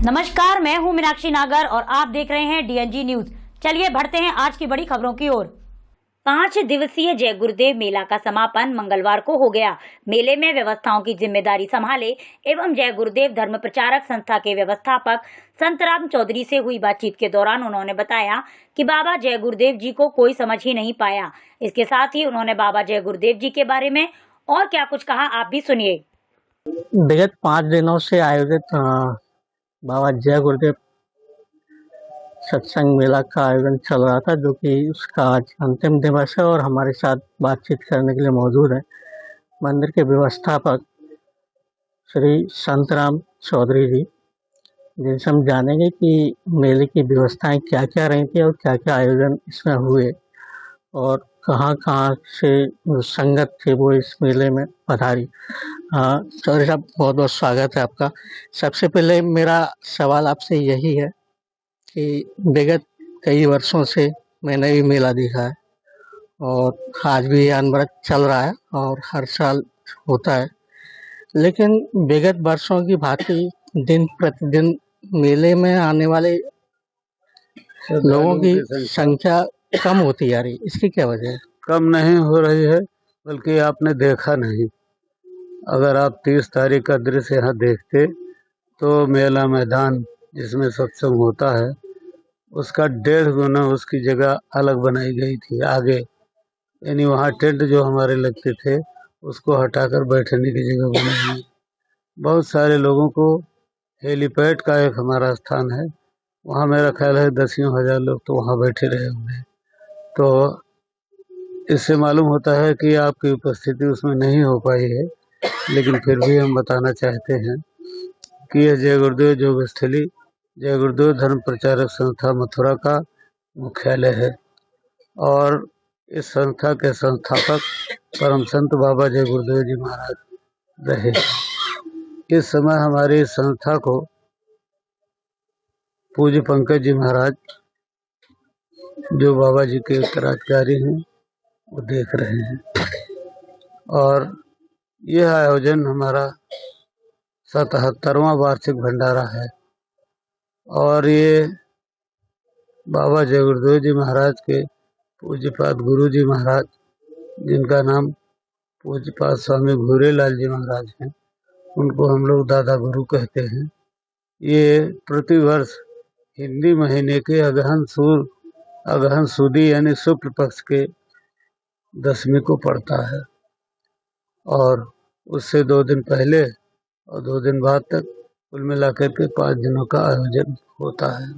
नमस्कार, मैं हूं मीनाक्षी नागर और आप देख रहे हैं डीएनजी न्यूज। चलिए बढ़ते हैं आज की बड़ी खबरों की ओर। 5 दिवसीय जय गुरुदेव मेला का समापन मंगलवार को हो गया। मेले में व्यवस्थाओं की जिम्मेदारी संभाले एवं जय गुरुदेव धर्म प्रचारक संस्था के व्यवस्थापक संतराम चौधरी से हुई बातचीत के दौरान उन्होंने बताया कि बाबा जय गुरुदेव जी को कोई समझ ही नहीं पाया। इसके साथ ही उन्होंने बाबा जय गुरुदेव जी के बारे में और क्या कुछ कहा, आप भी सुनिए। विगत 5 दिनों से आयोजित बाबा जय गुरुदेव सत्संग मेला का आयोजन चल रहा था, जो कि उसका आज अंतिम दिवस है और हमारे साथ बातचीत करने के लिए मौजूद है मंदिर के व्यवस्थापक श्री संतराम चौधरी जी, जिनसे हम जानेंगे कि मेले की व्यवस्थाएं क्या क्या रही थी और क्या क्या आयोजन इसमें हुए और कहाँ कहाँ से संगत थे वो इस मेले में पधारी। चौधरी साहब, बहुत बहुत स्वागत है आपका। सबसे पहले मेरा सवाल आपसे यही है कि विगत कई वर्षों से मैंने भी मेला देखा है और आज भी ये अनवरत चल रहा है और हर साल होता है, लेकिन विगत वर्षों की भांति दिन प्रतिदिन मेले में आने वाले लोगों की संख्या कम होती जा रही, इसकी क्या वजह है? कम नहीं हो रही है, बल्कि आपने देखा नहीं। अगर आप 30 तारीख का दृश्य यहाँ देखते तो मेला मैदान जिसमें सत्संग होता है उसका 1.5 गुना उसकी जगह अलग बनाई गई थी आगे, यानी वहाँ टेंट जो हमारे लगते थे उसको हटाकर बैठने की जगह बनाई गई। बहुत सारे लोगों को हेलीपैड का एक हमारा स्थान है, वहाँ मेरा ख्याल है 10 हजार लोग तो वहाँ बैठे रहे होंगे। तो इससे मालूम होता है कि आपकी उपस्थिति उसमें नहीं हो पाई है, लेकिन फिर भी हम बताना चाहते हैं कि यह जय गुरुदेव जोगस्थली जय गुरुदेव धर्म प्रचारक संस्था मथुरा का मुख्यालय है और इस संस्था के संस्थापक परम संत बाबा जय गुरुदेव जी महाराज रहे। इस समय हमारी इस संस्था को पूज्य पंकज जी महाराज, जो बाबा जी के उत्तराधिकारी हैं, वो देख रहे हैं। और यह आयोजन हमारा 77वां वार्षिक भंडारा है और ये बाबा जय गुरुदेव जी महाराज के पूज्यपाद गुरु जी महाराज, जिनका नाम पूज्यपाद स्वामी घूरेलाल जी महाराज हैं, उनको हम लोग दादा गुरु कहते हैं। ये प्रतिवर्ष हिंदी महीने के अगहन सुदी यानी शुक्ल पक्ष के 10वीं को पड़ता है और उससे 2 दिन पहले और 2 दिन बाद तक कुल मिलाकर के 5 दिनों का आयोजन होता है।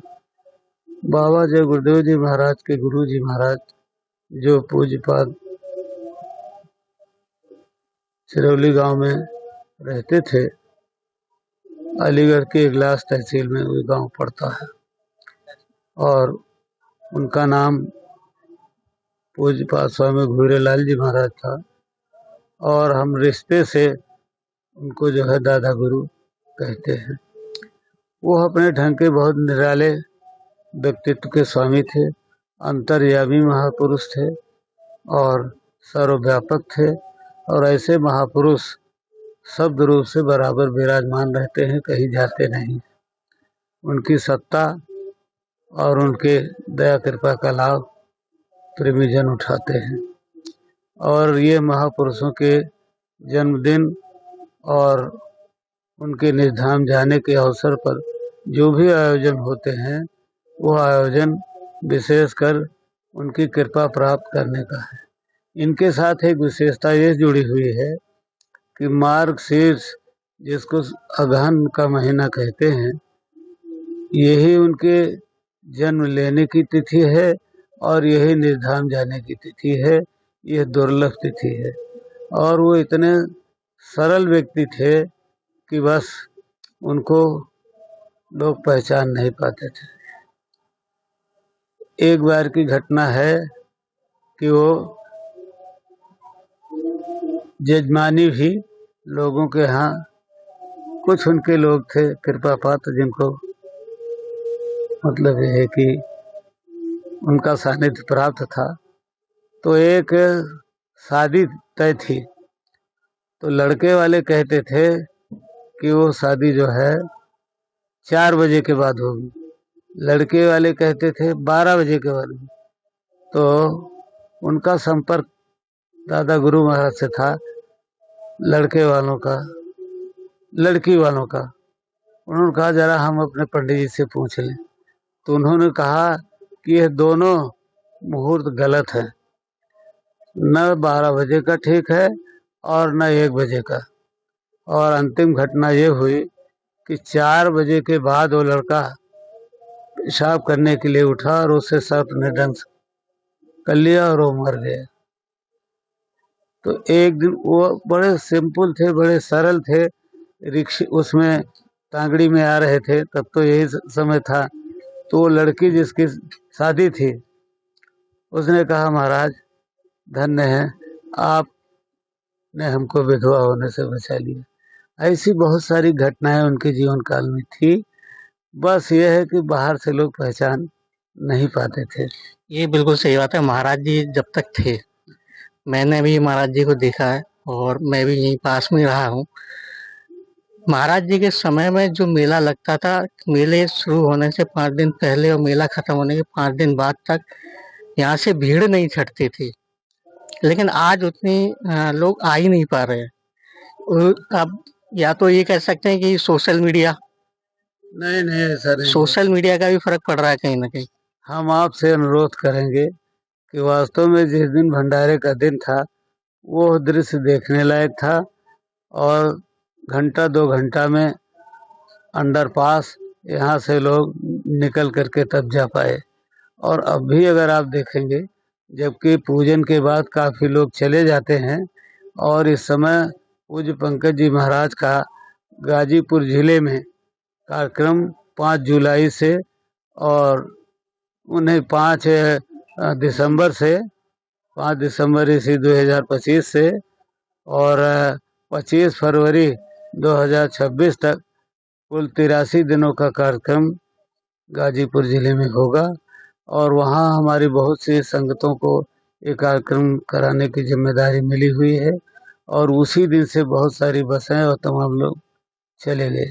बाबा जय गुरुदेव जी महाराज के गुरु जी महाराज, जो पूज्यपाद सिरौली गांव में रहते थे, अलीगढ़ के इगलास तहसील में वो गांव पड़ता है, और उनका नाम पूज्यपाद स्वामी घूरेलाल जी महाराज था और हम रिश्ते से उनको जो है दादा गुरु कहते हैं। वो अपने ढंग के बहुत निराले व्यक्तित्व के स्वामी थे, अंतर्यामी महापुरुष थे और सर्वव्यापक थे, और ऐसे महापुरुष शब्द रूप से बराबर विराजमान रहते हैं, कहीं जाते नहीं। उनकी सत्ता और उनके दया कृपा का लाभ प्रेमीजन उठाते हैं। और ये महापुरुषों के जन्मदिन और उनके निधाम जाने के अवसर पर जो भी आयोजन होते हैं, वो आयोजन विशेषकर उनकी कृपा प्राप्त करने का है। इनके साथ एक विशेषता ये जुड़ी हुई है कि मार्गशीर्ष, जिसको अगहन का महीना कहते हैं, यही उनके जन्म लेने की तिथि है और यही निर्धाम जाने की तिथि है। यह दुर्लभ तिथि है और वो इतने सरल व्यक्ति थे कि बस उनको लोग पहचान नहीं पाते थे। एक बार की घटना है कि वो जजमानी भी लोगों के यहाँ कुछ उनके लोग थे कृपा पात्र, जिनको मतलब यह है कि उनका सानिध्य प्राप्त था। तो एक शादी तय थी, तो लड़के वाले कहते थे कि वो शादी जो है 4 बजे के बाद होगी, लड़के वाले कहते थे 12 बजे के बाद। तो उनका संपर्क दादा गुरु महाराज से था, लड़के वालों का, लड़की वालों का। उन्होंने कहा जरा हम अपने पंडित जी से पूछ लें। तो उन्होंने कहा कि यह दोनों मुहूर्त गलत है, न 12 बजे का ठीक है और न 1 बजे का। और अंतिम घटना ये हुई कि 4 बजे के बाद वो लड़का पेशाब करने के लिए उठा और उसे सर्प ने दंश कर लिया और वो मर गया। तो एक दिन वो बड़े सिंपल थे, बड़े सरल थे, रिक्शे उसमें टांगड़ी में आ रहे थे, तब तो यही समय था। तो वो लड़की जिसकी शादी थी उसने कहा महाराज धन्य है, आपने हमको विधवा होने से बचा लिया। ऐसी बहुत सारी घटनाएं उनके जीवन काल में थी। बस ये है कि बाहर से लोग पहचान नहीं पाते थे। ये बिल्कुल सही बात है। महाराज जी जब तक थे, मैंने भी महाराज जी को देखा है और मैं भी यहीं पास में रहा हूँ। महाराज जी के समय में जो मेला लगता था, मेले शुरू होने से 5 दिन पहले और मेला खत्म होने के 5 दिन बाद तक यहाँ से भीड़ नहीं छटती थी। लेकिन आज उतनी लोग आ ही नहीं पा रहे हैं। अब या तो ये कह सकते हैं कि सोशल मीडिया नहीं ऐसा नहीं। सोशल मीडिया का भी फर्क पड़ रहा है कहीं ना कहीं। हम आपसे अनुरोध करेंगे कि वास्तव में जिस दिन भंडारे का दिन था वो दृश्य देखने लायक था, और घंटा 2 घंटा में अंडरपास यहाँ से लोग निकल करके तब जा पाए। और अब भी अगर आप देखेंगे, जबकि पूजन के बाद काफ़ी लोग चले जाते हैं, और इस समय पूज्य पंकज जी महाराज का गाजीपुर जिले में कार्यक्रम 5 जुलाई से और उन्हें 5 दिसंबर से 5 दिसंबर इसी 2025 से और 25 फरवरी 2026 तक कुल 83 दिनों का कार्यक्रम गाजीपुर जिले में होगा। और वहाँ हमारी बहुत सी संगतों को ये कार्यक्रम कराने की जिम्मेदारी मिली हुई है, और उसी दिन से बहुत सारी बसें और तमाम लोग चले गए।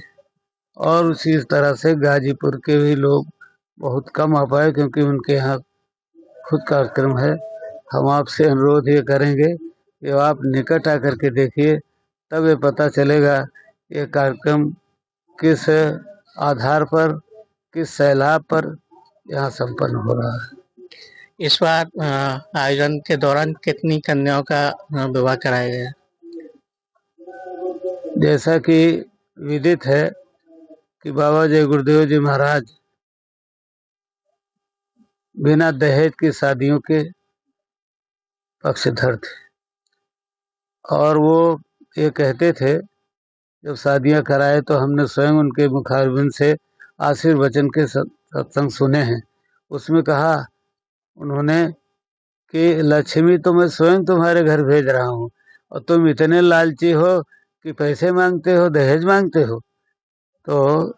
और उसी तरह से गाजीपुर के भी लोग बहुत कम आ पाए, क्योंकि उनके यहाँ खुद कार्यक्रम है। हम आपसे अनुरोध ये करेंगे कि आप निकट आकर के देखिए, तब ये पता चलेगा ये कार्यक्रम किस आधार पर, किस सैलाब पर यहाँ संपन्न हो रहा है। इस बार आयोजन के दौरान कितनी कन्याओं का विवाह कराया गया? जैसा कि विदित है कि बाबा जय गुरुदेव जी महाराज बिना दहेज की शादियों के पक्षधर थे, और वो ये कहते थे जब शादियां कराए तो हमने स्वयं उनके मुखारबिंद से आशीर्वचन के सत्संग सुने हैं। उसमें कहा उन्होंने कि लक्ष्मी तो मैं स्वयं तुम्हारे घर भेज रहा हूँ, और तुम इतने लालची हो कि पैसे मांगते हो, दहेज मांगते हो। तो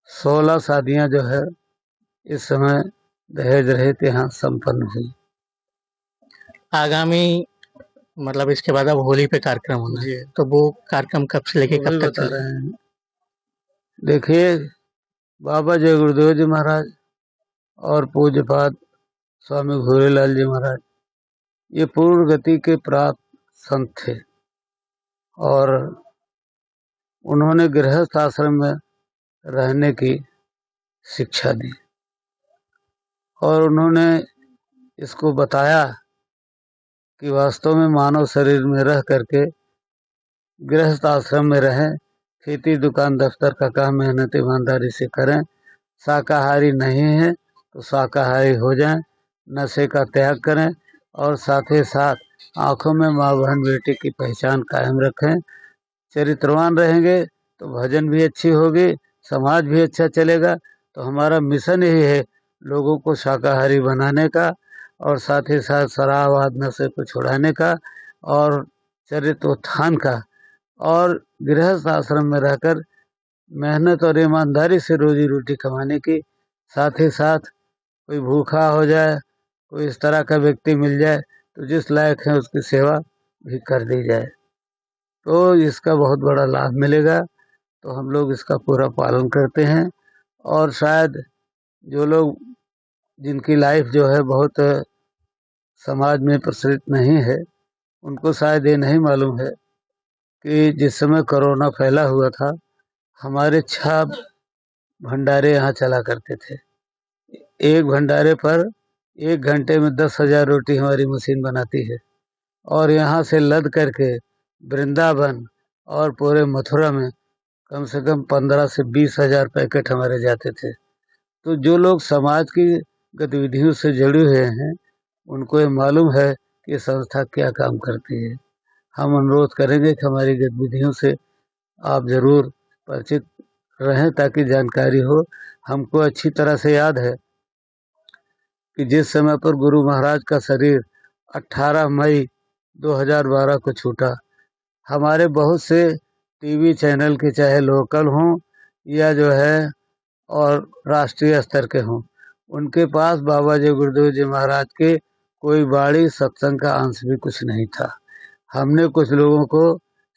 16 शादियां जो है इस समय दहेज रहित यहाँ संपन्न हुई। आगामी मतलब इसके बाद अब होली पे कार्यक्रम होना है, तो वो कार्यक्रम कब से लेके कब तक बता रहे हैं? देखिए, बाबा जय गुरुदेव जी महाराज और पूज्यपाद स्वामी घूरेलाल जी महाराज ये पूर्ण गति के प्राप्त संत थे, और उन्होंने गृहस्थ आश्रम में रहने की शिक्षा दी, और उन्होंने इसको बताया कि वास्तव में मानव शरीर में रह करके गृहस्थ आश्रम में रहें, खेती दुकान दफ्तर का काम मेहनत ईमानदारी से करें, शाकाहारी नहीं है तो शाकाहारी हो जाएं, नशे का त्याग करें, और साथ ही साथ आँखों में माँ बहन बेटी की पहचान कायम रखें। चरित्रवान रहेंगे तो भजन भी अच्छी होगी, समाज भी अच्छा चलेगा। तो हमारा मिशन यही है लोगों को शाकाहारी बनाने का, और साथ ही साथ शराब आदि नशे को छुड़ाने का, और चरित्रोत्थान का, और गृहस्थ आश्रम में रहकर मेहनत और ईमानदारी से रोजी रोटी कमाने की। साथ ही साथ कोई भूखा हो जाए, कोई इस तरह का व्यक्ति मिल जाए तो जिस लायक है उसकी सेवा भी कर दी जाए, तो इसका बहुत बड़ा लाभ मिलेगा। तो हम लोग इसका पूरा पालन करते हैं। और शायद जो लोग जिनकी लाइफ जो है बहुत समाज में प्रचलित नहीं है, उनको शायद ये नहीं मालूम है कि जिस समय कोरोना फैला हुआ था, हमारे 6 भंडारे यहाँ चला करते थे। एक भंडारे पर 1 घंटे में 10,000 रोटी हमारी मशीन बनाती है। और यहाँ से लद करके वृंदावन और पूरे मथुरा में कम से कम 15 से 20,000 पैकेट हमारे जाते थे। तो जो लोग समाज की गतिविधियों से जुड़े हुए हैं, उनको ये मालूम है कि ये संस्था क्या काम करती है। हम अनुरोध करेंगे कि हमारी गतिविधियों से आप जरूर परिचित रहें ताकि जानकारी हो। हमको अच्छी तरह से याद है कि जिस समय पर गुरु महाराज का शरीर 18 मई 2012 को छूटा, हमारे बहुत से टीवी चैनल के, चाहे लोकल हों या जो है और राष्ट्रीय स्तर के हों, उनके पास बाबा जी गुरुदेव जी महाराज के कोई बाणी सत्संग का अंश भी कुछ नहीं था। हमने कुछ लोगों को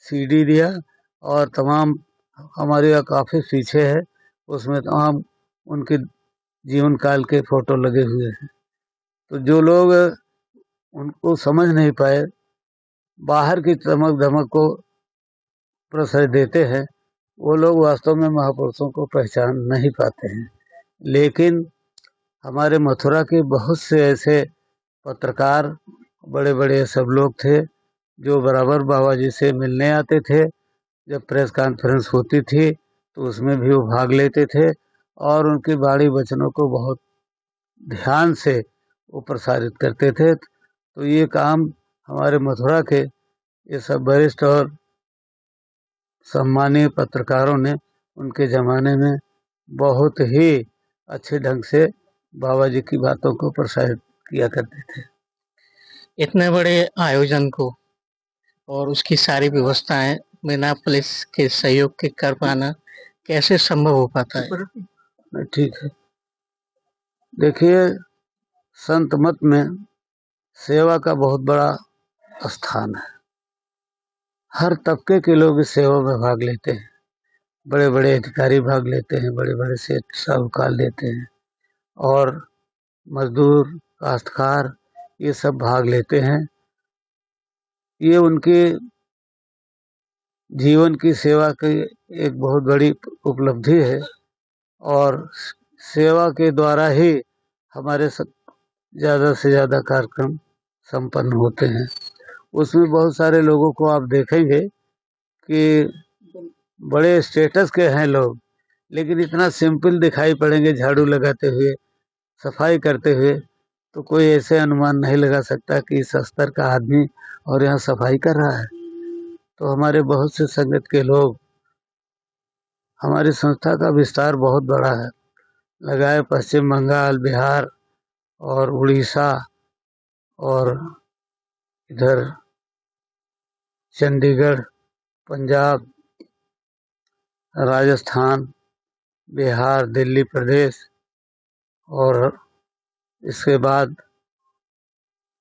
सीडी दिया और तमाम हमारे यहाँ काफ़ी पीछे है, उसमें तमाम उनके जीवन काल के फोटो लगे हुए हैं। तो जो लोग उनको समझ नहीं पाए, बाहर की चमक धमक को प्रश्रय देते हैं, वो लोग वास्तव में महापुरुषों को पहचान नहीं पाते हैं। लेकिन हमारे मथुरा के बहुत से ऐसे पत्रकार, बड़े बड़े सब लोग थे जो बराबर बाबा जी से मिलने आते थे। जब प्रेस कॉन्फ्रेंस होती थी तो उसमें भी वो भाग लेते थे और उनकी बाणी वचनों को बहुत ध्यान से वो प्रसारित करते थे। तो ये काम हमारे मथुरा के ये सब वरिष्ठ और सम्मानीय पत्रकारों ने उनके ज़माने में बहुत ही अच्छे ढंग से बाबा जी की बातों को प्रसारित किया करते थे। इतने बड़े आयोजन को और उसकी सारी व्यवस्थाएं बिना पुलिस के सहयोग के कर पाना कैसे संभव हो पाता है? ठीक है, देखिए, संत मत में सेवा का बहुत बड़ा स्थान है। हर तबके के लोग इस सेवा में भाग लेते हैं। बड़े बड़े अधिकारी भाग लेते हैं, बड़े बड़े सेठ साहूकार लेते हैं और मजदूर, काश्तकार ये सब भाग लेते हैं। ये उनके जीवन की सेवा की एक बहुत बड़ी उपलब्धि है और सेवा के द्वारा ही हमारे ज़्यादा से ज़्यादा कार्यक्रम संपन्न होते हैं। उसमें बहुत सारे लोगों को आप देखेंगे कि बड़े स्टेटस के हैं लोग, लेकिन इतना सिंपल दिखाई पड़ेंगे झाड़ू लगाते हुए, सफाई करते हुए, तो कोई ऐसे अनुमान नहीं लगा सकता कि इस स्तर का आदमी और यहाँ सफाई कर रहा है। तो हमारे बहुत से संगत के लोग, हमारी संस्था का विस्तार बहुत बड़ा है, लगाए पश्चिम बंगाल, बिहार और उड़ीसा और इधर चंडीगढ़, पंजाब, राजस्थान, बिहार, दिल्ली प्रदेश और इसके बाद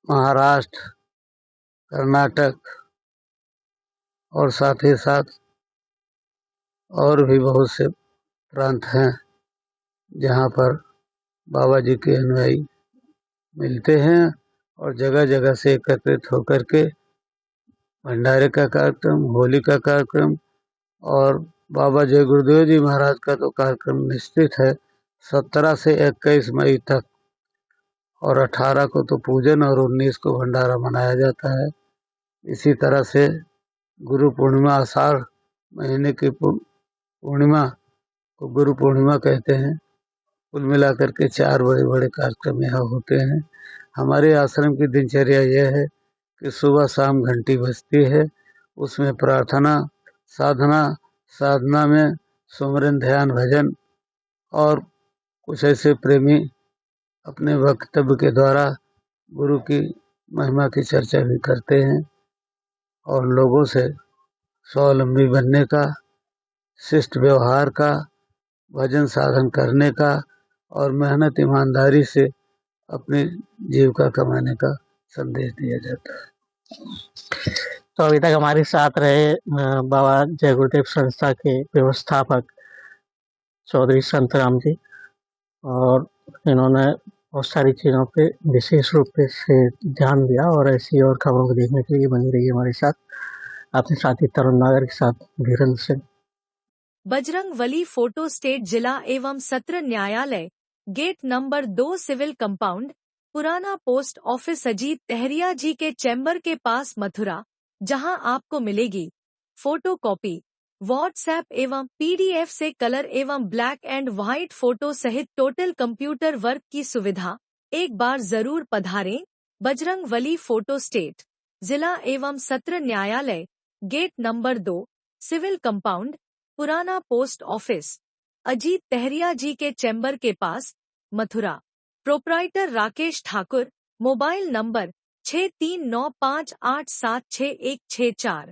महाराष्ट्र, कर्नाटक और साथ ही साथ और भी बहुत से प्रांत हैं जहाँ पर बाबा जी के अनुयायी मिलते हैं और जगह जगह से एकत्रित होकर के भंडारे का कार्यक्रम, होली का कार्यक्रम और बाबा जय गुरुदेव जी महाराज का तो कार्यक्रम निश्चित है 17 से 21 मई तक, और 18 को तो पूजन और 19 को भंडारा मनाया जाता है। इसी तरह से गुरु पूर्णिमा, आषाढ़ महीने की पूर्णिमा को गुरु पूर्णिमा कहते हैं। कुल मिलाकर के 4 बड़े बड़े कार्यक्रम यहाँ होते हैं। हमारे आश्रम की दिनचर्या यह है कि सुबह शाम घंटी बजती है, उसमें प्रार्थना, साधना में सुमरन, ध्यान, भजन और कुछ ऐसे प्रेमी अपने वक्तव्य के द्वारा गुरु की महिमा की चर्चा भी करते हैं और लोगों से स्वावलंबी बनने का, शिष्ट व्यवहार का, भजन साधन करने का और मेहनत ईमानदारी से अपनी जीविका कमाने का संदेश दिया जाता है। तो अभी तक हमारे साथ रहे बाबा जय गुरुदेव संस्था के व्यवस्थापक चौधरी संतराम जी, और इन्होंने बहुत सारी चीज़ों पे विशेष रूप से ध्यान दिया, और ऐसी और खबरों को देखने के लिए बनी रही हमारे साथ। अपने साथी तरुण नागर के साथ धीरेन्द्र सिंह। बजरंगबली फोटो स्टेट जिला एवं सत्र न्यायालय, गेट नंबर 2 सिविल कंपाउंड, पुराना पोस्ट ऑफिस अजीत तहरिया जी के चैम्बर के पास मथुरा, जहां आपको मिलेगी फोटो कॉपी, व्हाट्सएप एवं पीडीएफ से कलर एवं ब्लैक एंड व्हाइट फोटो सहित टोटल कंप्यूटर वर्क की सुविधा। एक बार जरूर पधारें। बजरंगबली फोटो स्टेट जिला एवं सत्र न्यायालय, गेट नंबर 2 सिविल कंपाउंड, पुराना पोस्ट ऑफिस अजीत तहरिया जी के चैम्बर के पास Mathura. Proprietor Rakesh Thakur. Mobile number 6395876164।